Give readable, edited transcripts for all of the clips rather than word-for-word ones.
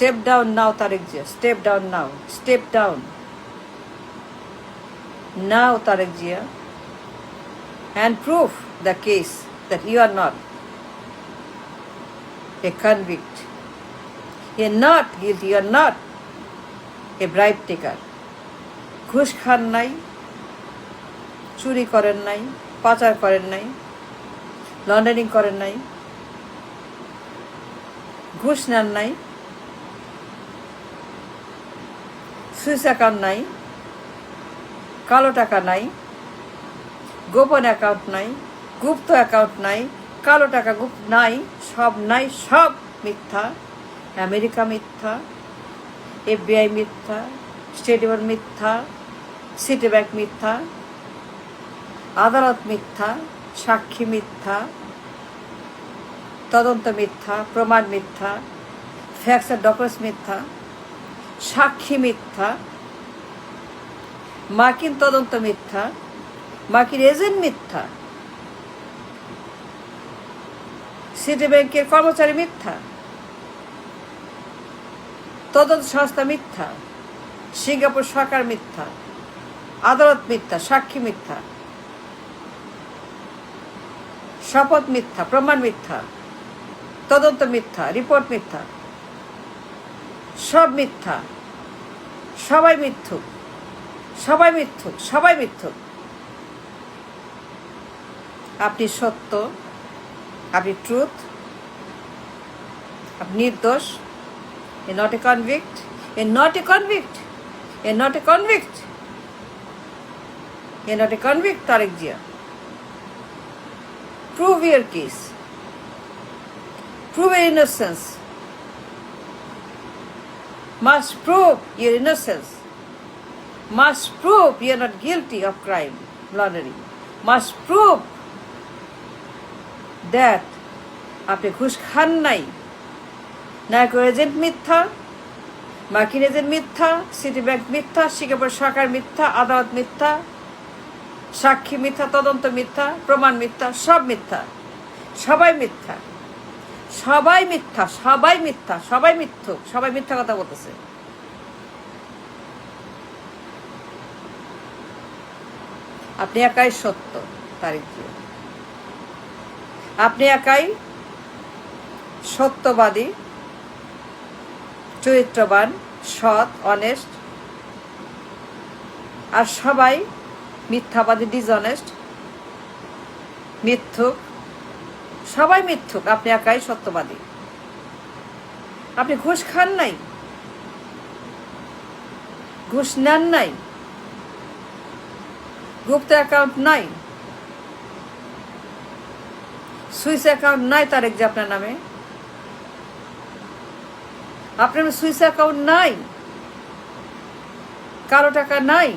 Step down now, Tariq Jia. Step down now. Step down. Now, Tariq Jia. And prove the case that you are not a convict. You are not guilty. You are not a bribe taker. ঘুষ খান নাই, চুরি করেন নাই, পাচার করেন নাই, laundering করেন নাই, ঘুষ নেন নাই, সুইস অ্যাকাউন্ট নাই, কালো টাকা নাই, গোপন অ্যাকাউন্ট নাই, গুপ্ত অ্যাকাউন্ট নাই, কালো টাকা গুপ্ত নাই, সব নাই, সব মিথ্যা। আমেরিকা মিথ্যা, FBI মিথ্যা, স্টেট বোর্ড মিথ্যা, সিটি ব্যাংক মিথ্যা, আদালত মিথ্যা, সাক্ষী মিথ্যা, তদন্ত মিথ্যা, প্রমাণ মিথ্যা, ফ্যাক্টস আর ডকুমেন্টস মিথ্যা, সাক্ষী মিথ্যা, মার্কিন তদন্ত মিথ্যা, মার্কিন এজেন্ট মিথ্যা, সিটি ব্যাংকের কর্মচারী মিথ্যা, তদন্ত সংস্থা মিথ্যা, সিঙ্গাপুর সরকার মিথ্যা, আদালত মিথ্যা, সাক্ষী মিথ্যা, শপথ মিথ্যা, প্রমাণ মিথ্যা, তদন্ত মিথ্যা, রিপোর্ট মিথ্যা, সব মিথ্যা, সবাই মিথ্যুক, সবাই মিথ্যুক, সবাই মিথ্যুক। আপনি সত্য, আপনি ট্রুথ, আপনি নির্দোষ। A not a convict, a not a convict, a not a convict, a not a convict, Tarique Zia. Prove your case. Prove your innocence. Must prove your innocence. Must prove you are not guilty of crime, laundering. Must prove that আপনি ঘুষ খান নাই। নায়কের agent মিথ্যা, মার্কিন agent মিথ্যা, city bank মিথ্যা, Singapore সরকার মিথ্যা, আদালত মিথ্যা, সাক্ষী মিথ্যা, তদন্ত মিথ্যা, প্রমাণ মিথ্যা, সব মিথ্যা, সবাই মিথ্যা, সবাই মিথ্যা, সবাই মিথ্যা, সবাই মিথ্যুক, সবাই মিথ্যা কথা বলতেছে। আপনি একাই সত্য, তারিক জিয়া। আপনি একাই সত্যবাদী, চরিত্রবান, সৎ, অনেস্ট, আর সবাই মিথ্যাবাদী, ডিসঅনেস্ট, মিথ্যুক, সবাই মিথ্যুক। আপনি একাই সত্যবাদী। আপনি ঘুষ খান নাই, ঘুষ নেন নাই, গুপ্ত অ্যাকাউন্ট নাই, সুইস অ্যাকাউন্ট নাই তারেক যে আপনার নামে। আপনার সুইস অ্যাকাউন্ট নাই, কালো টাকা নাই,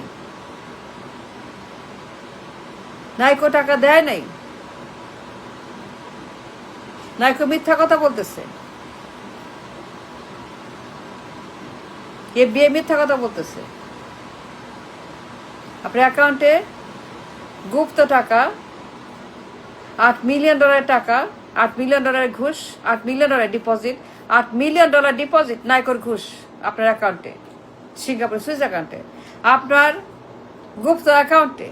নাইকো টাকা দেয় নাই, নাইকো মিথ্যা কথা বলতেছে, FBI মিথ্যা কথা বলতেছে। আপনার অ্যাকাউন্টে গুপ্ত টাকা, $8 মিলিয়ন টাকা, $8 মিলিয়ন ঘুষ, $8 মিলিয়ন ডিপোজিট, $8 মিলিয়ন ডিপোজিট নাইকোর ঘুষ আপনার অ্যাকাউন্টে, সিঙ্গাপুর সুইস অ্যাকাউন্টে। আপনার গুপ্ত অ্যাকাউন্টে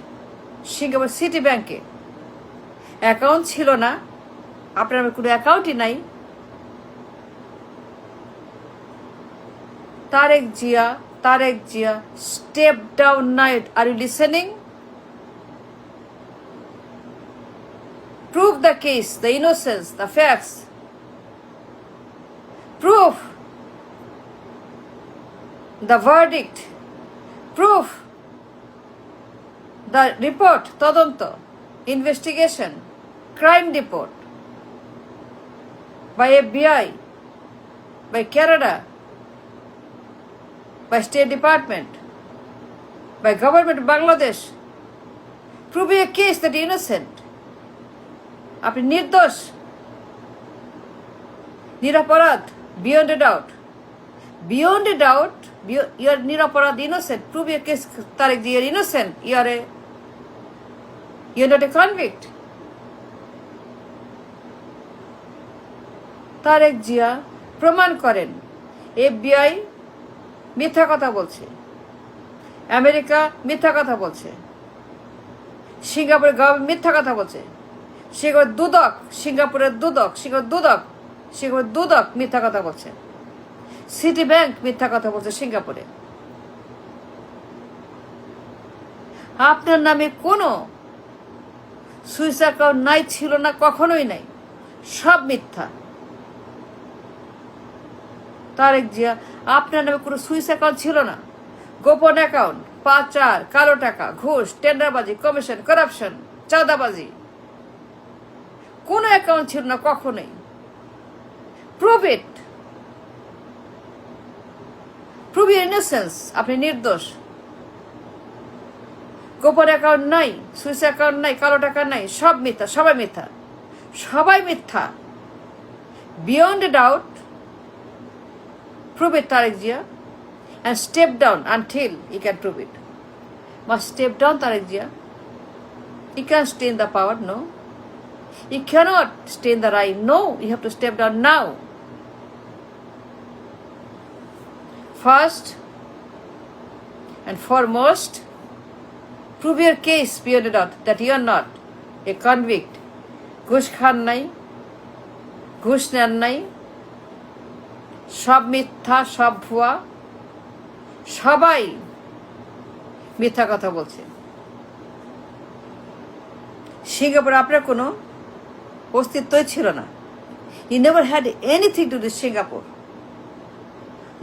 সিঙ্গাপুর সিটি ব্যাংকে অ্যাকাউন্ট ছিল না, আপনার কোনো অ্যাকাউন্টই নাই। Tarique Zia, Tarique Zia, step down night. Are you listening? Prove the case, the innocence, the facts. Prove the verdict. Prove the report, তদন্ত, investigation, crime report by FBI, by Canada, by State Department, by government of Bangladesh. Prove your case that you're innocent. আপনি নির্দোষ, নিরপরাধ, beyond a doubt. Beyond a doubt, you are নিরপরাধ, innocent. Prove your case, Tariq ji, you are innocent. You are not a convict. Tarique Zia, প্রমাণ করেন FBI মিথ্যা কথা বলছে, America মিথ্যা কথা বলছে, সিঙ্গাপুরের গভর্নমেন্ট মিথ্যা কথা বলছে, সিঙ্গাপুরের দুদক মিথ্যা কথা বলছে, সিটি ব্যাংক মিথ্যা কথা বলছে সিঙ্গাপুরে। আপনার নামে কোনো সুইস অ্যাকাউন্ট নাই, ছিল না, কখনোই নাই, সব মিথ্যা। তারেক জিয়া, আপনার নামে কোনো সুইস অ্যাকাউন্ট ছিল না, গোপন অ্যাকাউন্ট, পাচার, কালো টাকা, ঘুষ, টেন্ডারবাজি, কমিশন, করাপশন, চাঁদাবাজি, কোনো অ্যাকাউন্ট ছিল না কখনোই। Prove it, prove your innocence, আপনি নির্দোষ। গোপন অ্যাকাউন্ট নাই, সুইস অ্যাকাউন্ট নাই, কালো টাকা নাই, সব মিথ্যা, সবাই মিথ্যা। Beyond A doubt, prove it, Tariq Jia, and step down until you can prove it. Must step down, Tariq Jia. You can't stay in the power, no. You cannot stay in the right, no. You have to step down now. First and foremost, prove your case beyond a doubt that you are not a convict. ঘুষ খান নাই, ঘুষ নেন নাই, সব মিথ্যা, সব ভুয়া, সবাই মিথ্যা কথা বলছে। সিঙ্গাপুরে আপনার কোনো অস্তিত্বই ছিল না। You never had anything to do with Singapore.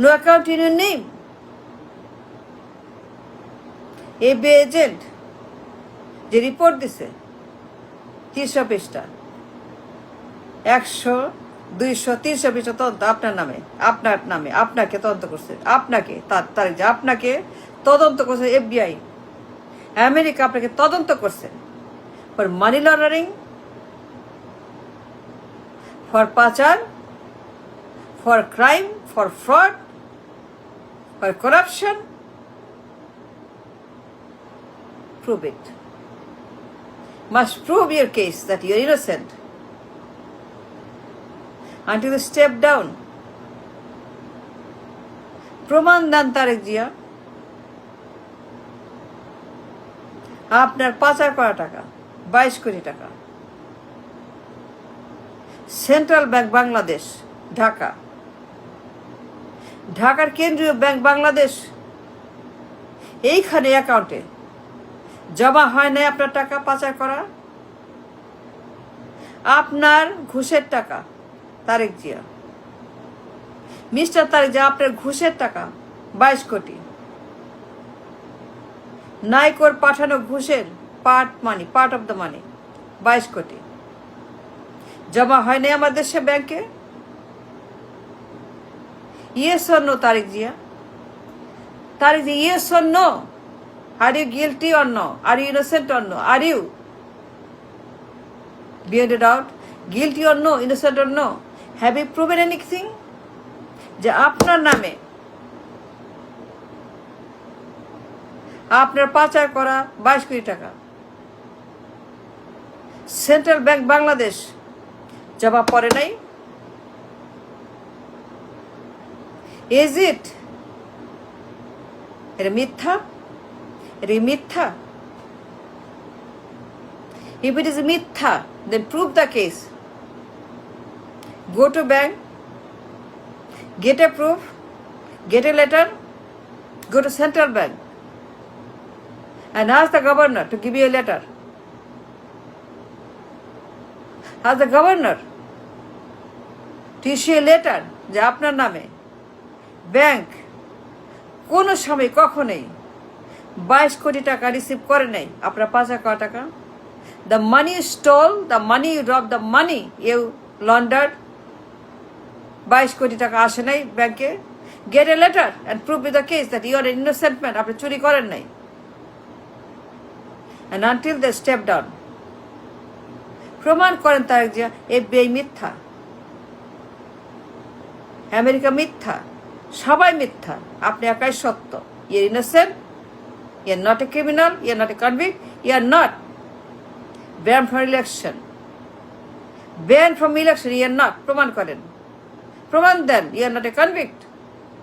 No account in your name. FBI agent যে রিপোর্ট দিছে 300 পৃষ্ঠা, 100, 200, 300 পৃষ্ঠা তদন্ত আপনার নামে, আপনাকে তদন্ত করছে, আপনাকে তদন্ত করছে FBI, আমেরিকা আপনাকে তদন্ত করছে ফর মানি লন্ডারিং, ফর পাচার, for crime, for fraud, for corruption. Prove it. Must prove your case that you are innocent until you step down. প্রমাণ দেন তারেক জিয়া, আপনার পাচার করা টাকা 22 কোটি টাকা, সেন্ট্রাল ব্যাংক বাংলাদেশ ঢাকা, ঢাকার কেন্দ্রীয় ব্যাংক বাংলাদেশ, এইখানে অ্যাকাউন্টে জমা হয় নাই আপনার টাকা পাচার করা, আপনার ঘুষের টাকা। তারেক জিয়া, মিস্টার তারেক জিয়া, আপনার ঘুষের টাকা 22 কোটি, নাইকোর পাঠানো ঘুষের পার্ট অফ দ্য মানি 22 কোটি জমা হয় নাই আমাদের দেশে ব্যাংকে। Yes or no Tarique Zia? Yes or no? Are you guilty or no? Are you innocent or no? Are you beyond a doubt? Guilty or no? Innocent or no? Have you proven anything? যে আপনার নামে আপনার পাচার করা 22 কোটি টাকা central bank Bangladesh জমা পড়ে নাই? Is it? এটা মিথ্যা? মিথ্যা? If it is মিথ্যা, then prove the case. Go to bank, get a proof, get a letter, go to central bank and ask the governor to give you a letter. Ask the governor to issue a letter যে আপনার নামে bank কোনো সময় কখনোই 22 কোটি টাকা receive করে নাই, আপনার পাচার করা টাকা। The money you stole, the money you robbed, the money you laundered, 22 কোটি টাকা আসে নাই ব্যাংকে। Get a letter and prove with the case that you are an innocent man, আপনি চুরি করেন নাই। And until they step down, প্রমাণ করেন তারেক জিয়া FBI মিথ্যা, আমেরিকা মিথ্যা, সবাই মিথ্যা, আপনি একাই সত্য। You're innocent. You are not a criminal, you are not a convict, you are not banned from election. Banned from election, you are not. প্রমাণ করেন, প্রমাণ দেন, you are not a convict,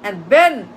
and Ben